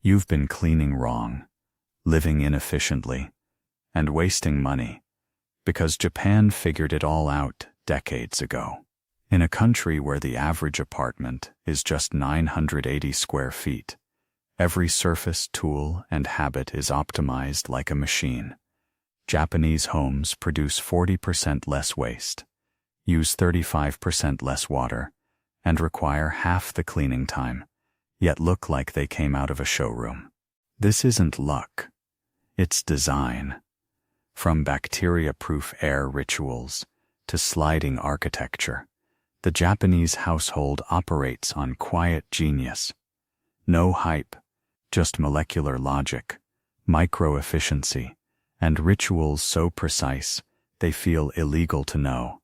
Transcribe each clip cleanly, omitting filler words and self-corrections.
You've been cleaning wrong, living inefficiently, and wasting money, because Japan figured it all out decades ago. In a country where the average apartment is just 980 square feet, every surface, tool, and habit is optimized like a machine. Japanese homes produce 40% less waste, use 35% less water, and require half the cleaning time, yet look like they came out of a showroom. This isn't luck, it's design. From bacteria-proof air rituals to sliding architecture, the Japanese household operates on quiet genius. No hype, just molecular logic, micro-efficiency, and rituals so precise they feel illegal to know.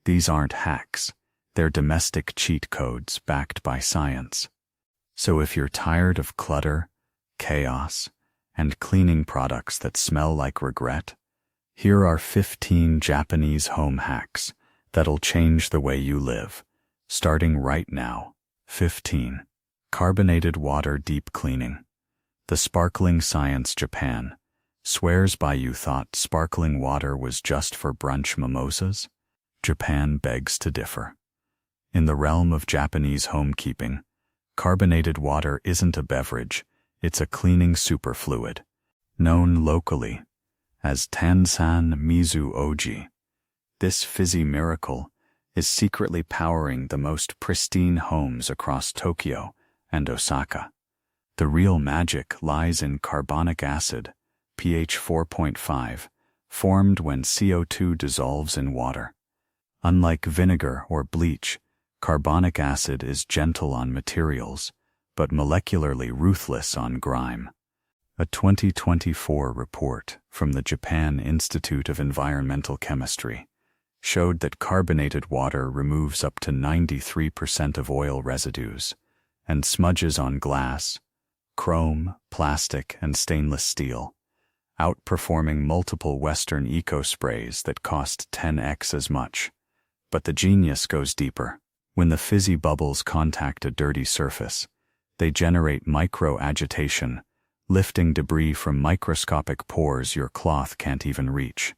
These aren't hacks, they're domestic cheat codes backed by science. So if you're tired of clutter, chaos, and cleaning products that smell like regret, here are 15 Japanese home hacks that'll change the way you live, starting right now. 15. Carbonated water deep cleaning. The sparkling science Japan swears by you thought sparkling water was just for brunch mimosas? Japan begs to differ. In the realm of Japanese homekeeping, carbonated water isn't a beverage, it's a cleaning superfluid, known locally as Tansan Mizu Oji. This fizzy miracle is secretly powering the most pristine homes across Tokyo and Osaka. The real magic lies in carbonic acid, pH 4.5, formed when CO2 dissolves in water. Unlike vinegar or bleach, carbonic acid is gentle on materials, but molecularly ruthless on grime. A 2024 report from the Japan Institute of Environmental Chemistry showed that carbonated water removes up to 93% of oil residues and smudges on glass, chrome, plastic, and stainless steel, outperforming multiple Western eco-sprays that cost 10x as much. But the genius goes deeper. When the fizzy bubbles contact a dirty surface, they generate micro-agitation, lifting debris from microscopic pores your cloth can't even reach.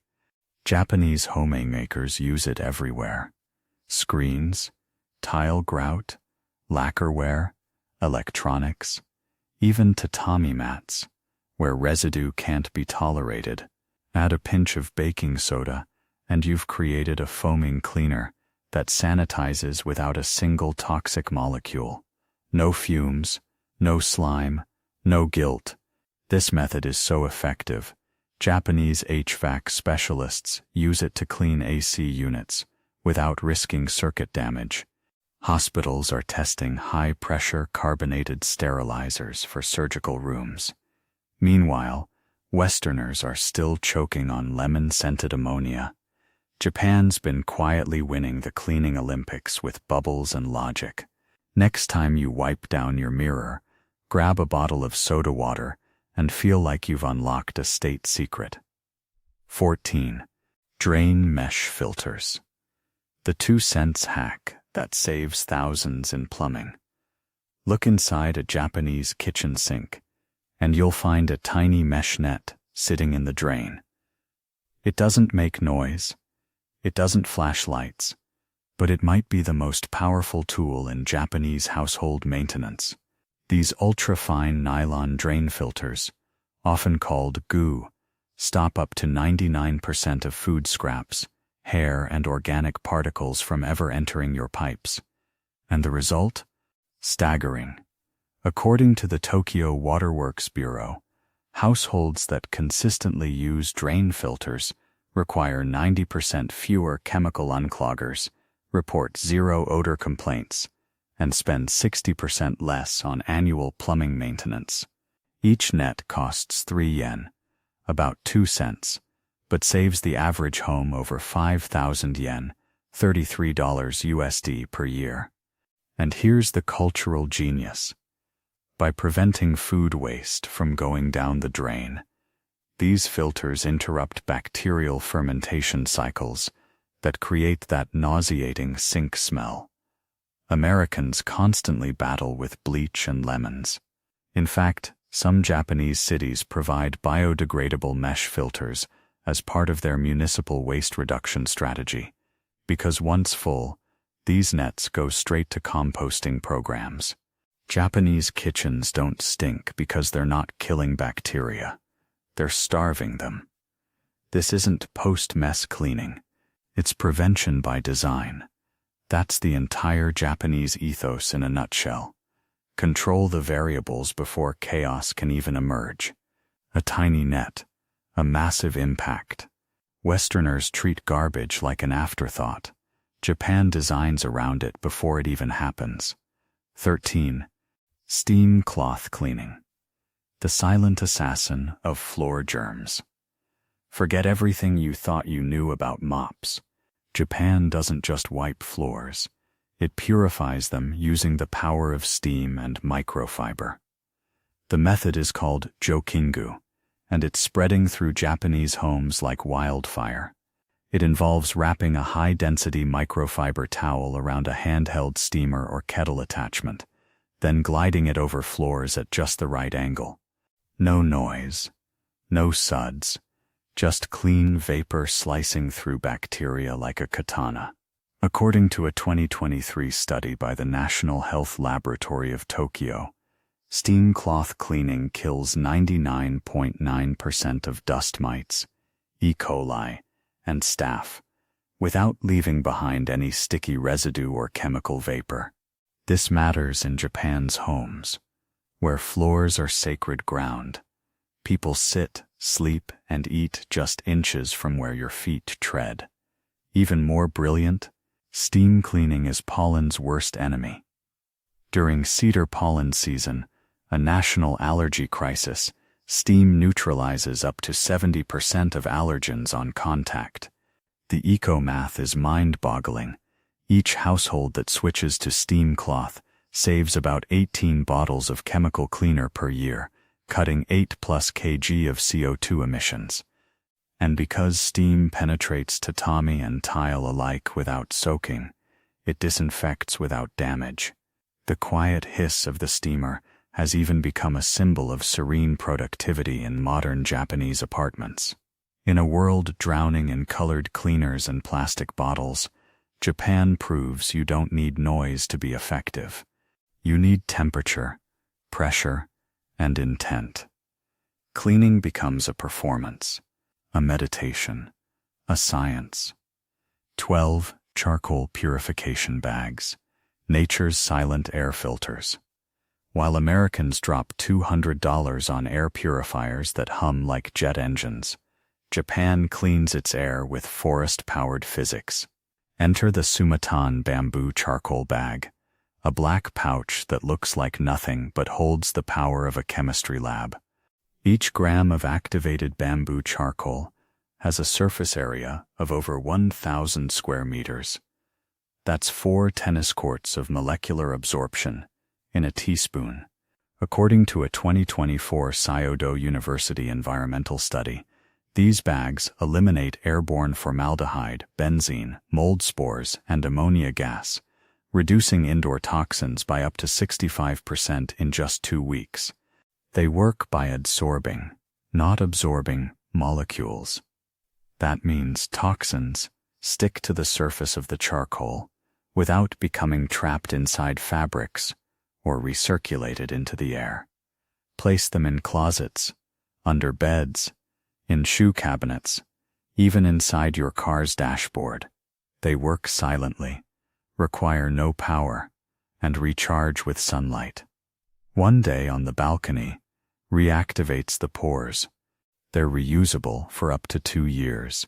Japanese homemakers use it everywhere. Screens, tile grout, lacquerware, electronics, even tatami mats, where residue can't be tolerated. Add a pinch of baking soda, and you've created a foaming cleaner that sanitizes without a single toxic molecule. No fumes, no slime, no guilt. This method is so effective, Japanese HVAC specialists use it to clean AC units without risking circuit damage. Hospitals are testing high-pressure carbonated sterilizers for surgical rooms. Meanwhile, Westerners are still choking on lemon-scented ammonia. Japan's been quietly winning the cleaning Olympics with bubbles and logic. Next time you wipe down your mirror, grab a bottle of soda water and feel like you've unlocked a state secret. 14. Drain mesh filters. The 2-cent hack that saves thousands in plumbing. Look inside a Japanese kitchen sink, and you'll find a tiny mesh net sitting in the drain. It doesn't make noise, it doesn't flash lights, but it might be the most powerful tool in Japanese household maintenance. These ultra-fine nylon drain filters, often called goo, stop up to 99% of food scraps, hair, and organic particles from ever entering your pipes. And the result? Staggering. According to the Tokyo Waterworks Bureau, households that consistently use drain filters require 90% fewer chemical uncloggers, report zero odor complaints, and spend 60% less on annual plumbing maintenance. Each net costs 3 yen, about 2 cents, but saves the average home over 5,000 yen, $33 USD per year. And here's the cultural genius. By preventing food waste from going down the drain, these filters interrupt bacterial fermentation cycles that create that nauseating sink smell. Americans constantly battle with bleach and lemons. In fact, Some Japanese cities provide biodegradable mesh filters as part of their municipal waste reduction strategy, because once full, these nets go straight to composting programs. Japanese kitchens don't stink because they're not killing bacteria. They're starving them. This isn't post-mess cleaning. It's prevention by design. That's the entire Japanese ethos in a nutshell. Control the variables before chaos can even emerge. A tiny net, a massive impact. Westerners treat garbage like an afterthought. Japan designs around it before it even happens. 13. Steam cloth cleaning. The silent assassin of floor germs. Forget everything you thought you knew about mops. Japan doesn't just wipe floors. It purifies them using the power of steam and microfiber. The method is called jokingu, and it's spreading through Japanese homes like wildfire. It involves wrapping a high-density microfiber towel around a handheld steamer or kettle attachment, then gliding it over floors at just the right angle. No noise, no suds, just clean vapor slicing through bacteria like a katana. According to a 2023 study by the National Health Laboratory of Tokyo, steam cloth cleaning kills 99.9% of dust mites, E. coli, and staph, without leaving behind any sticky residue or chemical vapor. This matters in Japan's homes, where floors are sacred ground. People sit, sleep, and eat just inches from where your feet tread. Even more brilliant, steam cleaning is pollen's worst enemy. During cedar pollen season, a national allergy crisis, steam neutralizes up to 70% of allergens on contact. The eco-math is mind-boggling. Each household that switches to steam cloth saves about 18 bottles of chemical cleaner per year, cutting 8+ kg of CO2 emissions. And because steam penetrates tatami and tile alike without soaking, it disinfects without damage. The quiet hiss of the steamer has even become a symbol of serene productivity in modern Japanese apartments. In a world drowning in colored cleaners and plastic bottles, Japan proves you don't need noise to be effective. You need temperature, pressure, and intent. Cleaning becomes a performance, a meditation, a science. 12. Charcoal purification bags, nature's silent air filters. While Americans drop $200 on air purifiers that hum like jet engines, Japan cleans its air with forest-powered physics. Enter the Sumatan bamboo charcoal bag, a black pouch that looks like nothing but holds the power of a chemistry lab. Each gram of activated bamboo charcoal has a surface area of over 1,000 square meters. That's 4 tennis courts of molecular absorption in a teaspoon. According to a 2024 Kyoto University environmental study, these bags eliminate airborne formaldehyde, benzene, mold spores, and ammonia gas, reducing indoor toxins by up to 65% in just 2 weeks. They work by adsorbing, not absorbing, molecules. That means toxins stick to the surface of the charcoal without becoming trapped inside fabrics or recirculated into the air. Place them in closets, under beds, in shoe cabinets, even inside your car's dashboard. They work silently, require no power, and recharge with sunlight. One day on the balcony reactivates the pores. They're reusable for up to 2 years,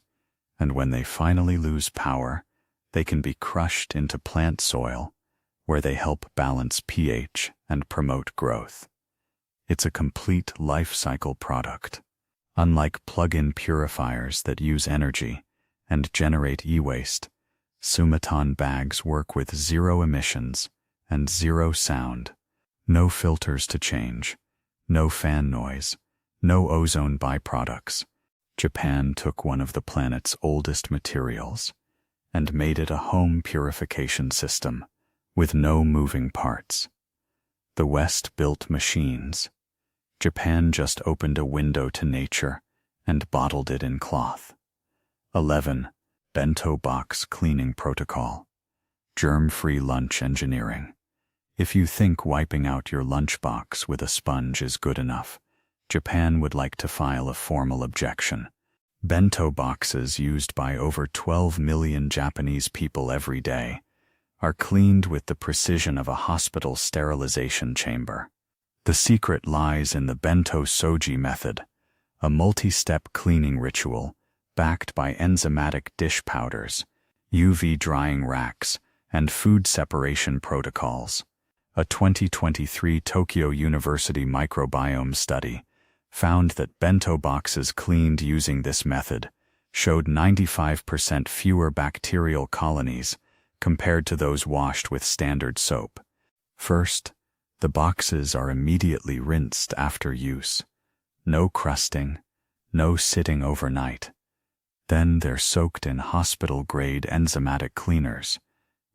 and when they finally lose power, they can be crushed into plant soil, where they help balance pH and promote growth. It's a complete life cycle product. Unlike plug-in purifiers that use energy and generate e-waste, Sumatan bags work with 0 emissions and 0 sound. No filters to change, no fan noise, no ozone byproducts. Japan took one of the planet's oldest materials and made it a home purification system with no moving parts. The West built machines. Japan just opened a window to nature and bottled it in cloth. 11. Bento box cleaning protocol. Germ-free lunch engineering. If you think wiping out your lunchbox with a sponge is good enough, Japan would like to file a formal objection. Bento boxes used by over 12 million Japanese people every day are cleaned with the precision of a hospital sterilization chamber. The secret lies in the Bento Osoji method, a multi-step cleaning ritual backed by enzymatic dish powders, UV drying racks, and food separation protocols. A 2023 Tokyo University microbiome study found that bento boxes cleaned using this method showed 95% fewer bacterial colonies compared to those washed with standard soap. First, the boxes are immediately rinsed after use. No crusting, no sitting overnight. Then they're soaked in hospital-grade enzymatic cleaners,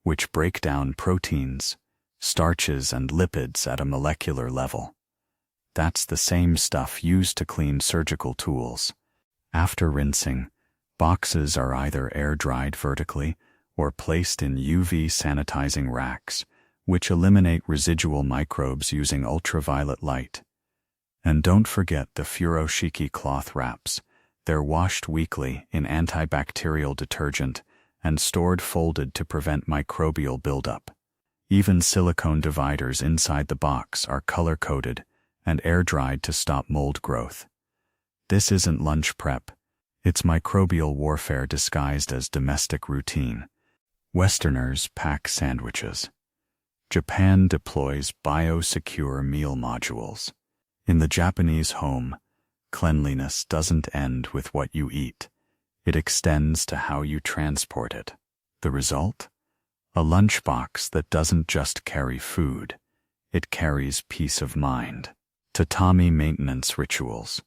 which break down proteins, starches, and lipids at a molecular level. That's the same stuff used to clean surgical tools. After rinsing, boxes are either air-dried vertically or placed in UV sanitizing racks, which eliminate residual microbes using ultraviolet light. And don't forget the furoshiki cloth wraps. They're washed weekly in antibacterial detergent and stored folded to prevent microbial buildup. Even silicone dividers inside the box are color-coded and air-dried to stop mold growth. This isn't lunch prep. It's microbial warfare disguised as domestic routine. Westerners pack sandwiches. Japan deploys biosecure meal modules. In the Japanese home, cleanliness doesn't end with what you eat. It extends to how you transport it. The result? A lunchbox that doesn't just carry food, it carries peace of mind. Tatami maintenance rituals.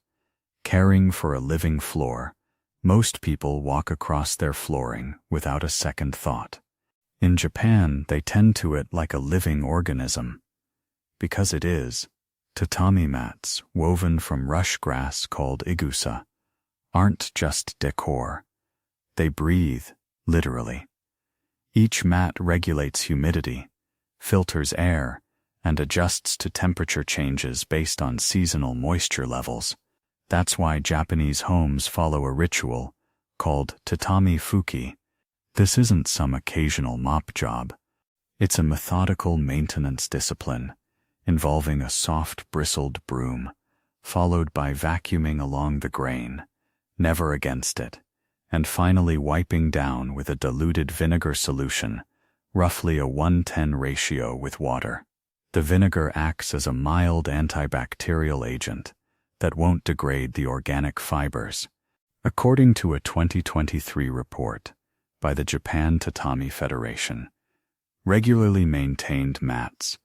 Caring for a living floor, most people walk across their flooring without a second thought. In Japan, they tend to it like a living organism. Because it is, tatami mats, woven from rush grass called igusa, aren't just decor. They breathe, literally. Each mat regulates humidity, filters air, and adjusts to temperature changes based on seasonal moisture levels. That's why Japanese homes follow a ritual called tatami fuki. This isn't some occasional mop job. It's a methodical maintenance discipline involving a soft bristled broom, followed by vacuuming along the grain, never against it, and finally wiping down with a diluted vinegar solution, roughly a 1:10 ratio with water. The vinegar acts as a mild antibacterial agent that won't degrade the organic fibers. According to a 2023 report by the Japan Tatami Federation, regularly maintained mats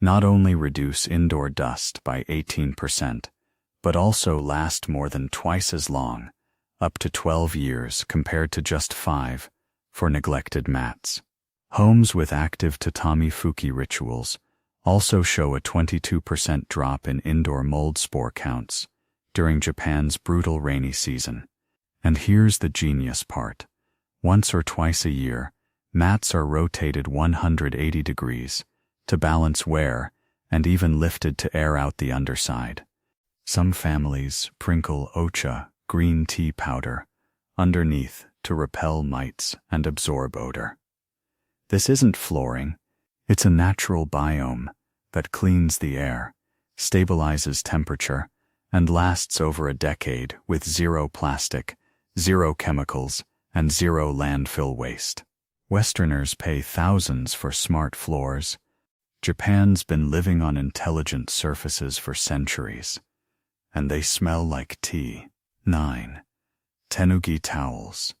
not only reduce indoor dust by 18%, but also last more than twice as long, up to 12 years compared to just 5 for neglected mats. Homes with active tatami fuki rituals also show a 22% drop in indoor mold spore counts during Japan's brutal rainy season. And here's the genius part. Once or twice a year, mats are rotated 180 degrees to balance wear and even lifted to air out the underside. Some families sprinkle ocha, green tea powder, underneath to repel mites and absorb odor. This isn't flooring. It's a natural biome that cleans the air, stabilizes temperature, and lasts over a decade with zero plastic, zero chemicals, and zero landfill waste. Westerners pay thousands for smart floors. Japan's been living on intelligent surfaces for centuries, and they smell like tea. 9. Tenugi towels.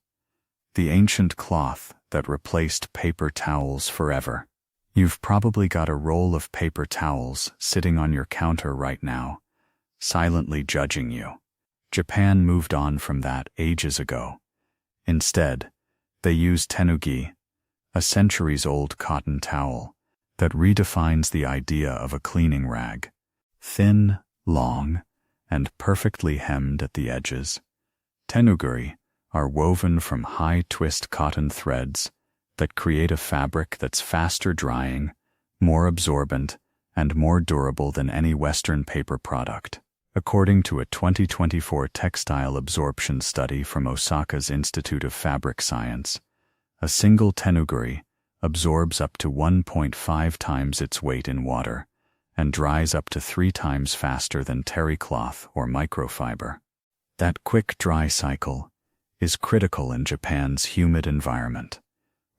The ancient cloth that replaced paper towels forever. You've probably got a roll of paper towels sitting on your counter right now, silently judging you. Japan moved on from that ages ago. Instead, they use Tenugi, a centuries-old cotton towel that redefines the idea of a cleaning rag. Thin, long, and perfectly hemmed at the edges. Tenugi are woven from high-twist cotton threads that create a fabric that's faster drying, more absorbent, and more durable than any Western paper product. According to a 2024 textile absorption study from Osaka's Institute of Fabric Science, a single Tenugi absorbs up to 1.5 times its weight in water and dries up to 3 times faster than terry cloth or microfiber. That quick dry cycle is critical in Japan's humid environment,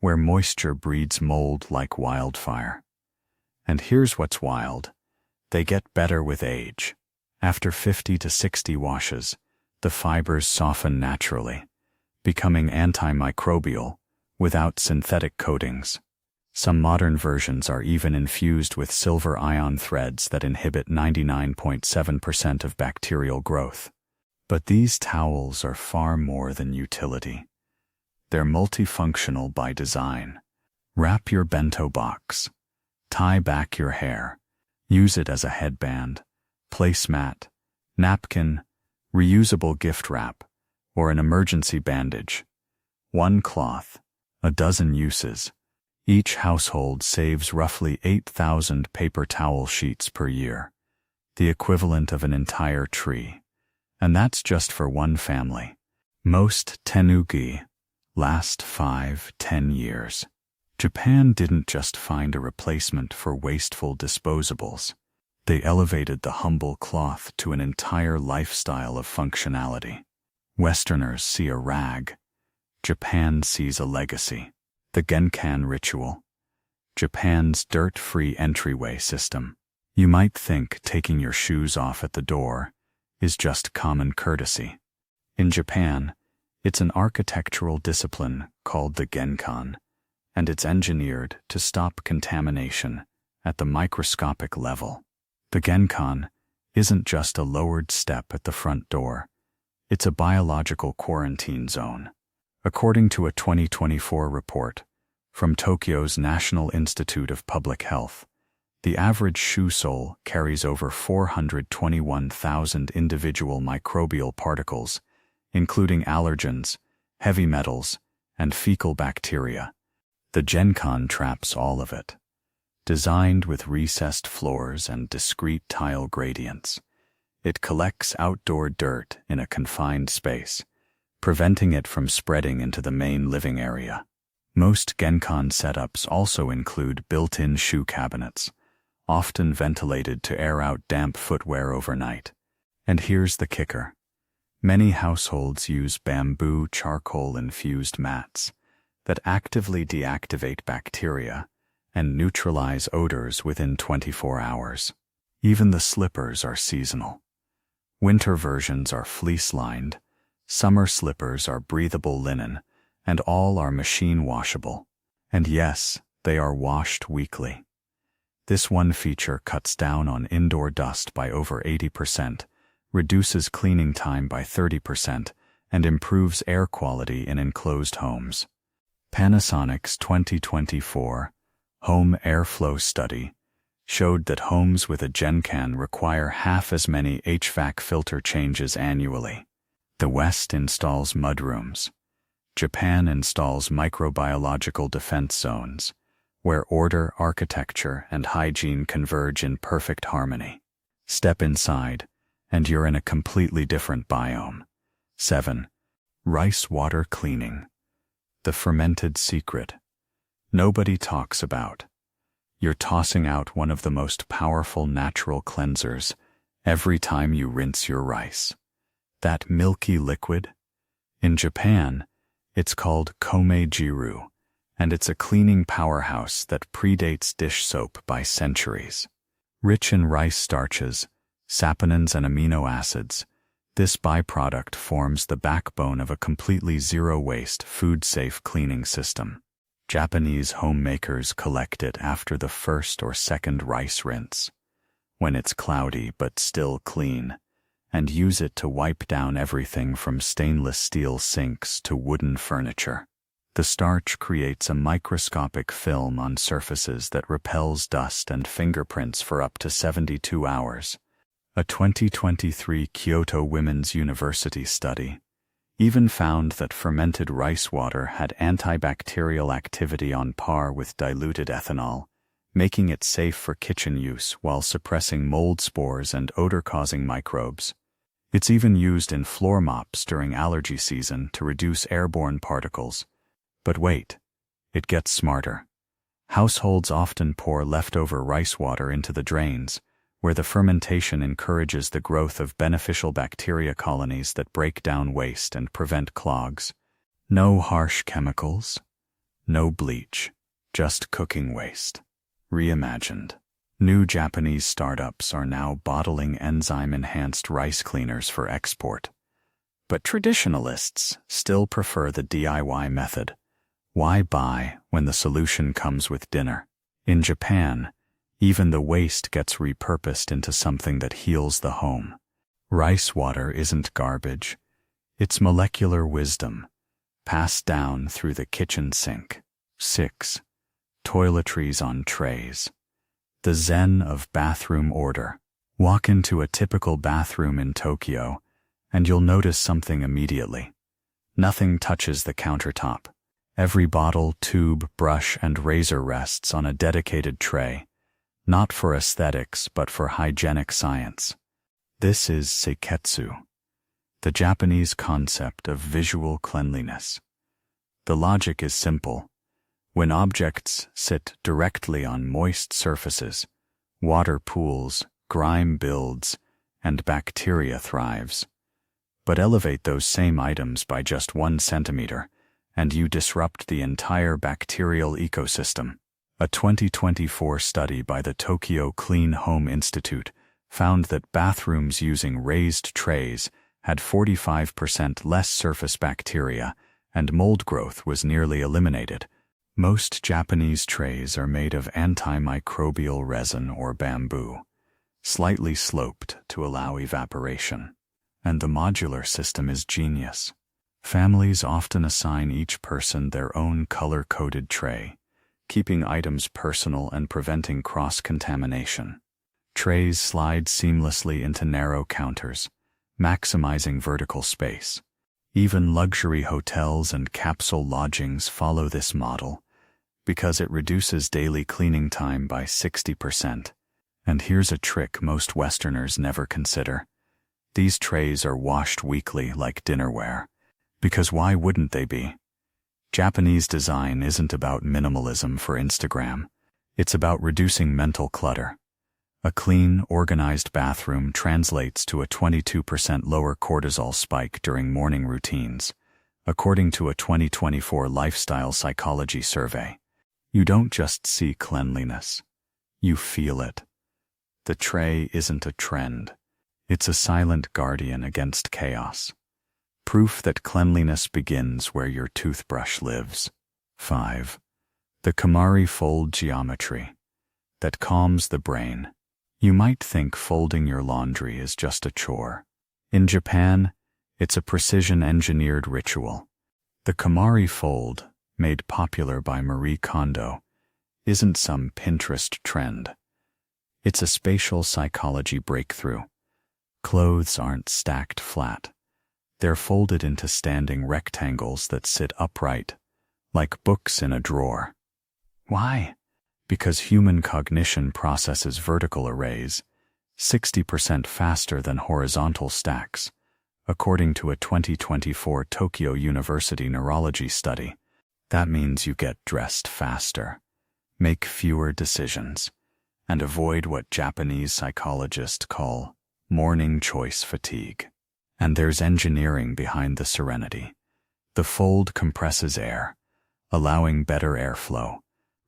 where moisture breeds mold like wildfire. And here's what's wild: they get better with age. After 50 to 60 washes, the fibers soften naturally, becoming antimicrobial without synthetic coatings. Some modern versions are even infused with silver ion threads that inhibit 99.7% of bacterial growth. But these towels are far more than utility. They're multifunctional by design. Wrap your bento box, tie back your hair, use it as a headband, placemat, napkin, reusable gift wrap, or an emergency bandage. One cloth, a dozen uses. Each household saves roughly 8,000 paper towel sheets per year, the equivalent of an entire tree. And that's just for one family. Most Tenugi last 5-10 years. Japan didn't just find a replacement for wasteful disposables. They elevated the humble cloth to an entire lifestyle of functionality. Westerners see a rag. Japan sees a legacy. The genkan ritual. Japan's dirt-free entryway system. You might think taking your shoes off at the door is just common courtesy. In Japan, it's an architectural discipline called the genkan, and it's engineered to stop contamination at the microscopic level. The genkan isn't just a lowered step at the front door. It's a biological quarantine zone. According to a 2024 report from Tokyo's National Institute of Public Health, the average shoe sole carries over 421,000 individual microbial particles, including allergens, heavy metals, and fecal bacteria. The genkan traps all of it. Designed with recessed floors and discrete tile gradients, it collects outdoor dirt in a confined space, preventing it from spreading into the main living area. Most genkan setups also include built-in shoe cabinets, often ventilated to air out damp footwear overnight. And here's the kicker. Many households use bamboo charcoal-infused mats that actively deactivate bacteria and neutralize odors within 24 hours. Even the slippers are seasonal. Winter versions are fleece-lined, summer slippers are breathable linen, and all are machine washable. And yes, they are washed weekly. This one feature cuts down on indoor dust by over 80%, reduces cleaning time by 30%, and improves air quality in enclosed homes. Panasonic's 2024 Home Airflow Study showed that homes with a genkan require half as many HVAC filter changes annually. The West installs mudrooms. Japan installs microbiological defense zones, where order, architecture, and hygiene converge in perfect harmony. Step inside, and you're in a completely different biome. 7. Rice water cleaning. The fermented secret. Nobody talks about. You're tossing out one of the most powerful natural cleansers every time you rinse your rice. That milky liquid? In Japan, it's called komejiru, and it's a cleaning powerhouse that predates dish soap by centuries. Rich in rice starches, saponins, and amino acids, this byproduct forms the backbone of a completely zero-waste, food-safe cleaning system. Japanese homemakers collect it after the first or second rice rinse, when it's cloudy but still clean, and use it to wipe down everything from stainless steel sinks to wooden furniture. The starch creates a microscopic film on surfaces that repels dust and fingerprints for up to 72 hours, A 2023 Kyoto Women's University study even found that fermented rice water had antibacterial activity on par with diluted ethanol, making it safe for kitchen use while suppressing mold spores and odor-causing microbes. It's even used in floor mops during allergy season to reduce airborne particles. But wait, it gets smarter. Households often pour leftover rice water into the drains, where the fermentation encourages the growth of beneficial bacteria colonies that break down waste and prevent clogs. No harsh chemicals, no bleach, just cooking waste. Reimagined. New Japanese startups are now bottling enzyme-enhanced rice cleaners for export. But traditionalists still prefer the DIY method. Why buy when the solution comes with dinner? In Japan, even the waste gets repurposed into something that heals the home. Rice water isn't garbage. It's molecular wisdom, passed down through the kitchen sink. 6. Toiletries on trays. The zen of bathroom order. Walk into a typical bathroom in Tokyo, and you'll notice something immediately. Nothing touches the countertop. Every bottle, tube, brush, and razor rests on a dedicated tray, not for aesthetics but for hygienic science. This is seiketsu, the Japanese concept of visual cleanliness. The logic is simple. When objects sit directly on moist surfaces, water pools, grime builds, and bacteria thrives. But elevate those same items by just 1 centimeter, and you disrupt the entire bacterial ecosystem. A 2024 study by the Tokyo Clean Home Institute found that bathrooms using raised trays had 45% less surface bacteria, and mold growth was nearly eliminated. Most Japanese trays are made of antimicrobial resin or bamboo, slightly sloped to allow evaporation. And the modular system is genius. Families often assign each person their own color-coded tray, keeping items personal and preventing cross-contamination. Trays slide seamlessly into narrow counters, maximizing vertical space. Even luxury hotels and capsule lodgings follow this model because it reduces daily cleaning time by 60%. And here's a trick most Westerners never consider. These trays are washed weekly like dinnerware. Because why wouldn't they be? Japanese design isn't about minimalism for Instagram. It's about reducing mental clutter. A clean, organized bathroom translates to a 22% lower cortisol spike during morning routines, according to a 2024 lifestyle psychology survey. You don't just see cleanliness. You feel it. The tray isn't a trend. It's a silent guardian against chaos. Proof that cleanliness begins where your toothbrush lives. 5. The KonMari fold geometry that calms the brain. You might think folding your laundry is just a chore. In Japan, it's a precision-engineered ritual. The KonMari fold, made popular by Marie Kondo, isn't some Pinterest trend. It's a spatial psychology breakthrough. Clothes aren't stacked flat. They're folded into standing rectangles that sit upright, like books in a drawer. Why? Because human cognition processes vertical arrays 60% faster than horizontal stacks, according to a 2024 Tokyo University neurology study. That means you get dressed faster, make fewer decisions, and avoid what Japanese psychologists call morning choice fatigue. And there's engineering behind the serenity. The fold compresses air, allowing better airflow,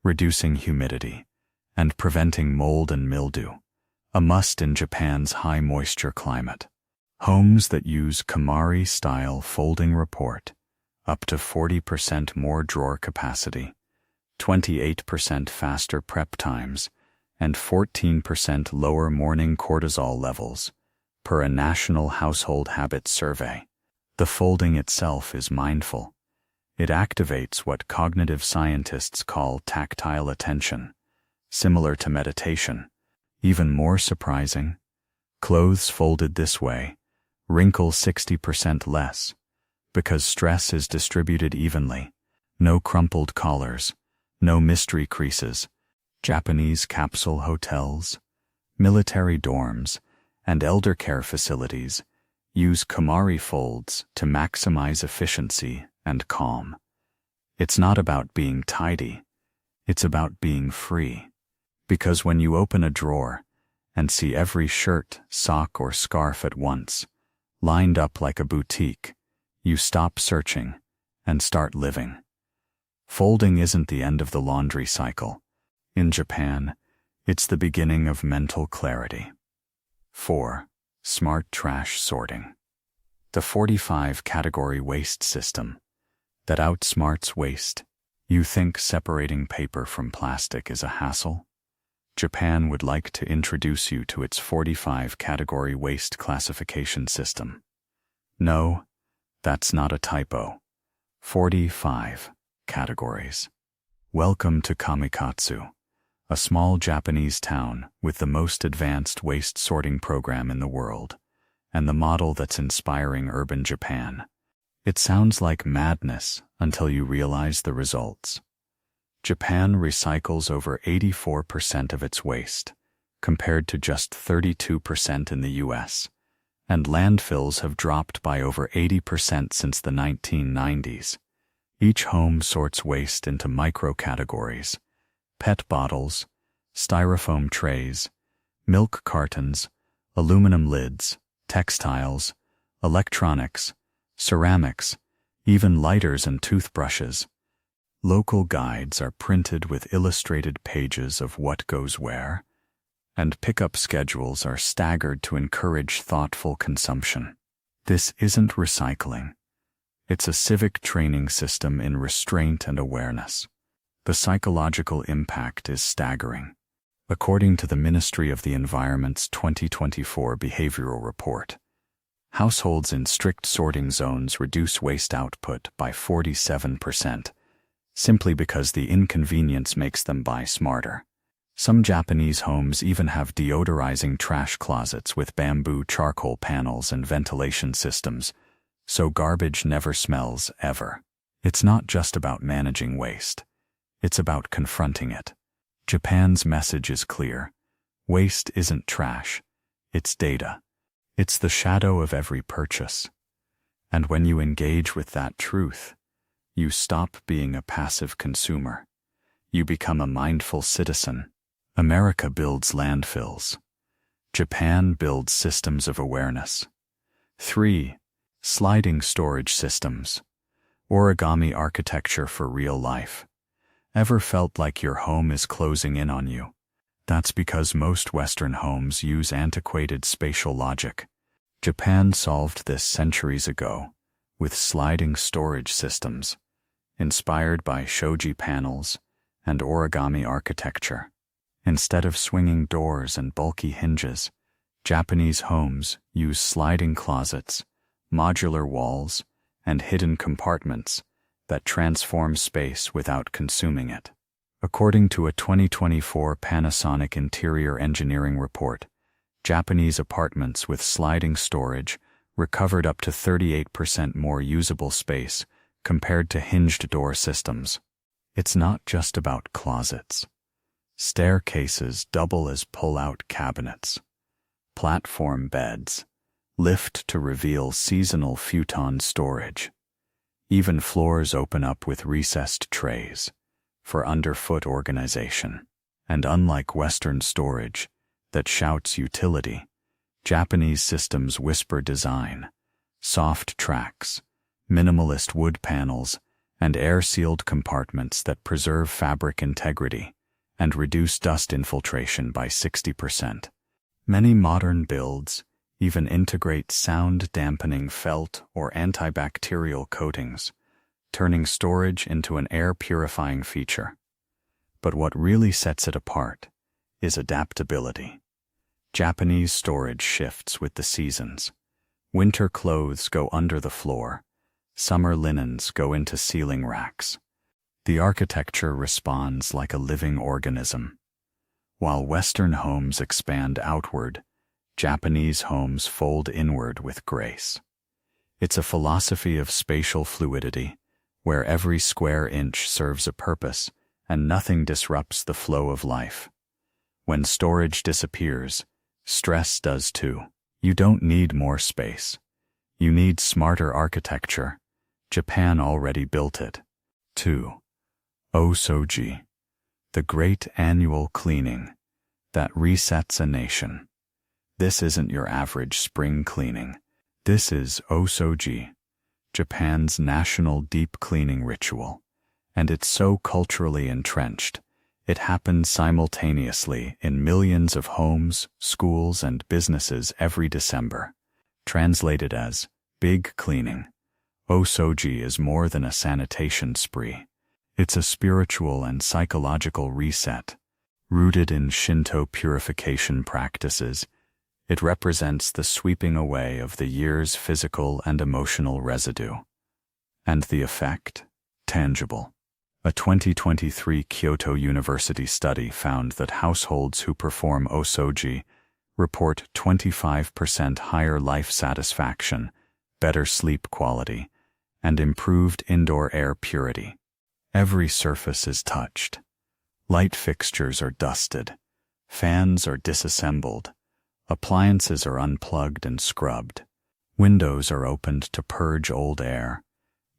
reducing humidity, and preventing mold and mildew, a must in Japan's high-moisture climate. Homes that use KonMari-style folding report up to 40% more drawer capacity, 28% faster prep times, and 14% lower morning cortisol levels, per a National Household Habits Survey. The folding itself is mindful. It activates what cognitive scientists call tactile attention, similar to meditation. Even more surprising, Clothes folded this way wrinkle 60% less, because stress is distributed evenly. No crumpled collars, no mystery creases. Japanese capsule hotels, military dorms, and elder care facilities use KonMari folds to maximize efficiency and calm. It's not about being tidy, it's about being free. Because when you open a drawer and see every shirt, sock, or scarf at once, lined up like a boutique, you stop searching and start living. Folding isn't the end of the laundry cycle. In Japan, it's the beginning of mental clarity. 4. Smart trash sorting. The 45-category waste system that outsmarts waste. You think separating paper from plastic is a hassle? Japan would like to introduce you to its 45-category waste classification system. No, that's not a typo. 45 categories. Welcome to Kamikatsu, a small Japanese town with the most advanced waste sorting program in the world, and the model that's inspiring urban Japan. It sounds like madness until you realize the results. Japan recycles over 84% of its waste, compared to just 32% in the US, and landfills have dropped by over 80% since the 1990s. Each home sorts waste into micro-categories: PET bottles, styrofoam trays, milk cartons, aluminum lids, textiles, electronics, ceramics, even lighters and toothbrushes. Local guides are printed with illustrated pages of what goes where, and pickup schedules are staggered to encourage thoughtful consumption. This isn't recycling. It's a civic training system in restraint and awareness. The psychological impact is staggering. According to the Ministry of the Environment's 2024 behavioral report, households in strict sorting zones reduce waste output by 47%, simply because the inconvenience makes them buy smarter. Some Japanese homes even have deodorizing trash closets with bamboo charcoal panels and ventilation systems, so garbage never smells ever. It's not just about managing waste. It's about confronting it. Japan's message is clear. Waste isn't trash. It's data. It's the shadow of every purchase. And when you engage with that truth, you stop being a passive consumer. You become a mindful citizen. America builds landfills. Japan builds systems of awareness. 3. Sliding storage systems. Origami architecture for real life. Ever felt like your home is closing in on you? That's because most Western homes use antiquated spatial logic. Japan solved this centuries ago with sliding storage systems, inspired by shoji panels and origami architecture. Instead of swinging doors and bulky hinges, Japanese homes use sliding closets, modular walls, and hidden compartments that transform space without consuming it. According to a 2024 Panasonic interior engineering report, Japanese apartments with sliding storage recovered up to 38% more usable space compared to hinged door systems. It's not just about closets. Staircases double as pull-out cabinets. Platform beds lift to reveal seasonal futon storage. Even floors open up with recessed trays for underfoot organization. And unlike Western storage that shouts utility, Japanese systems whisper design: soft tracks, minimalist wood panels, and air-sealed compartments that preserve fabric integrity and reduce dust infiltration by 60%. Many modern builds even integrate sound-dampening felt or antibacterial coatings, turning storage into an air-purifying feature. But what really sets it apart is adaptability. Japanese storage shifts with the seasons. Winter clothes go under the floor. Summer linens go into ceiling racks. The architecture responds like a living organism. While Western homes expand outward, Japanese homes fold inward with grace. It's a philosophy of spatial fluidity, where every square inch serves a purpose and nothing disrupts the flow of life. When storage disappears, stress does too. You don't need more space. You need smarter architecture. Japan already built it. 2. Osoji, the great annual cleaning that resets a nation. This isn't your average spring cleaning. This is Osoji, Japan's national deep cleaning ritual, and it's so culturally entrenched. It happens simultaneously in millions of homes, schools, and businesses every December. Translated as big cleaning, Osoji is more than a sanitation spree. It's a spiritual and psychological reset. Rooted in Shinto purification practices, it represents the sweeping away of the year's physical and emotional residue. And the effect? Tangible. A 2023 Kyoto University study found that households who perform Osoji report 25% higher life satisfaction, better sleep quality, and improved indoor air purity. Every surface is touched. Light fixtures are dusted. Fans are disassembled. Appliances are unplugged and scrubbed. Windows are opened to purge old air,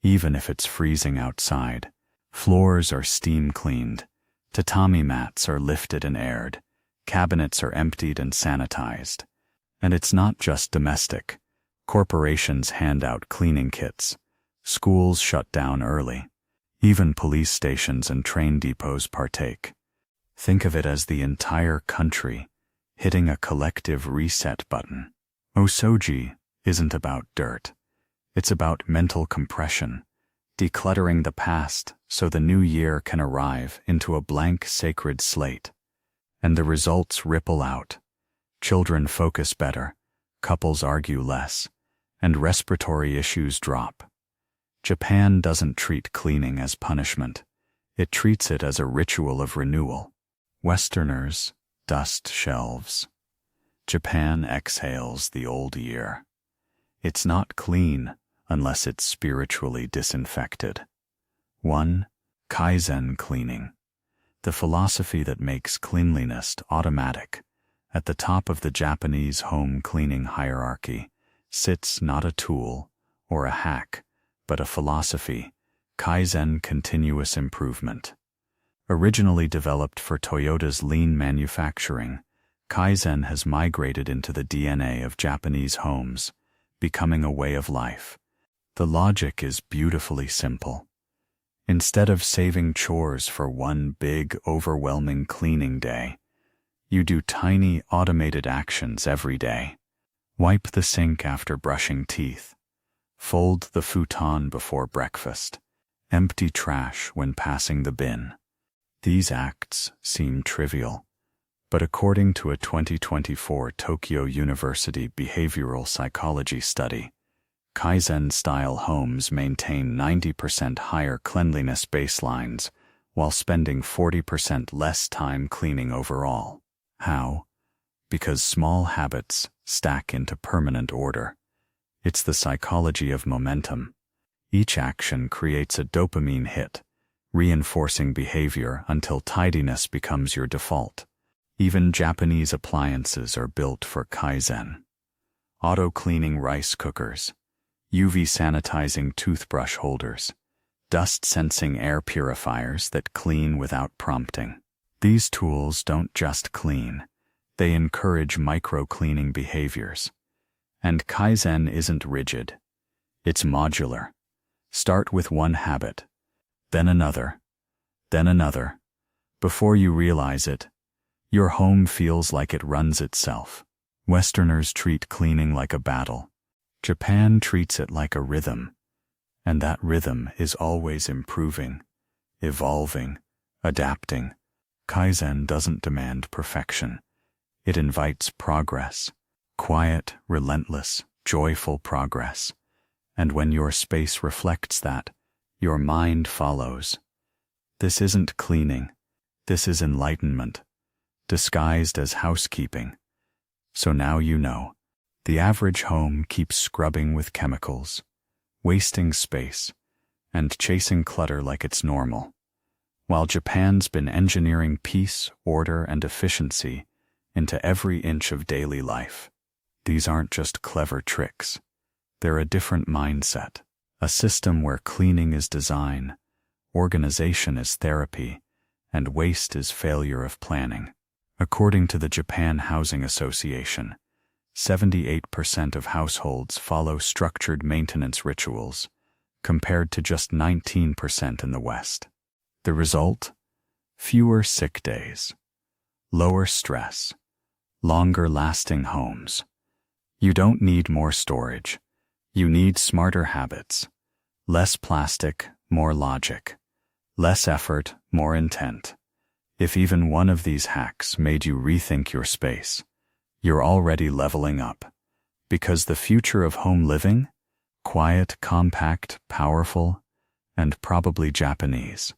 even if it's freezing outside. Floors are steam cleaned. Tatami mats are lifted and aired. Cabinets are emptied and sanitized. And it's not just domestic. Corporations hand out cleaning kits. Schools shut down early. Even police stations and train depots partake. Think of it as the entire country hitting a collective reset button. Osoji isn't about dirt. It's about mental compression, decluttering the past so the new year can arrive into a blank sacred slate. And the results ripple out. Children focus better, couples argue less, and respiratory issues drop. Japan doesn't treat cleaning as punishment. It treats it as a ritual of renewal. Westerners dust shelves. Japan exhales the old year. It's not clean unless it's spiritually disinfected. 1. Kaizen cleaning. The philosophy that makes cleanliness automatic. At the top of the Japanese home cleaning hierarchy sits not a tool or a hack, but a philosophy, Kaizen continuous improvement. Originally developed for Toyota's lean manufacturing, Kaizen has migrated into the DNA of Japanese homes, becoming a way of life. The logic is beautifully simple. Instead of saving chores for one big, overwhelming cleaning day, you do tiny, automated actions every day. Wipe the sink after brushing teeth. Fold the futon before breakfast. Empty trash when passing the bin. These acts seem trivial, but according to a 2024 Tokyo University behavioral psychology study, Kaizen-style homes maintain 90% higher cleanliness baselines while spending 40% less time cleaning overall. How? Because small habits stack into permanent order. It's the psychology of momentum. Each action creates a dopamine hit, reinforcing behavior until tidiness becomes your default. Even Japanese appliances are built for Kaizen. Auto-cleaning rice cookers, UV sanitizing toothbrush holders, dust-sensing air purifiers that clean without prompting. These tools don't just clean, they encourage micro-cleaning behaviors. And Kaizen isn't rigid. It's modular. Start with one habit, then another, then another. Before you realize it, your home feels like it runs itself. Westerners treat cleaning like a battle. Japan treats it like a rhythm, and that rhythm is always improving, evolving, adapting. Kaizen doesn't demand perfection. It invites progress, quiet, relentless, joyful progress. And when your space reflects that, your mind follows. This isn't cleaning. This is enlightenment, disguised as housekeeping. So now you know. The average home keeps scrubbing with chemicals, wasting space, and chasing clutter like it's normal, while Japan's been engineering peace, order, and efficiency into every inch of daily life. These aren't just clever tricks. They're a different mindset, a system where cleaning is design, organization is therapy, and waste is failure of planning. According to the Japan Housing Association, 78% of households follow structured maintenance rituals, compared to just 19% in the West. The result? Fewer sick days, lower stress, longer-lasting homes. You don't need more storage. You need smarter habits. Less plastic, more logic. Less effort, more intent. If even one of these hacks made you rethink your space, you're already leveling up. Because the future of home living? Quiet, compact, powerful, and probably Japanese.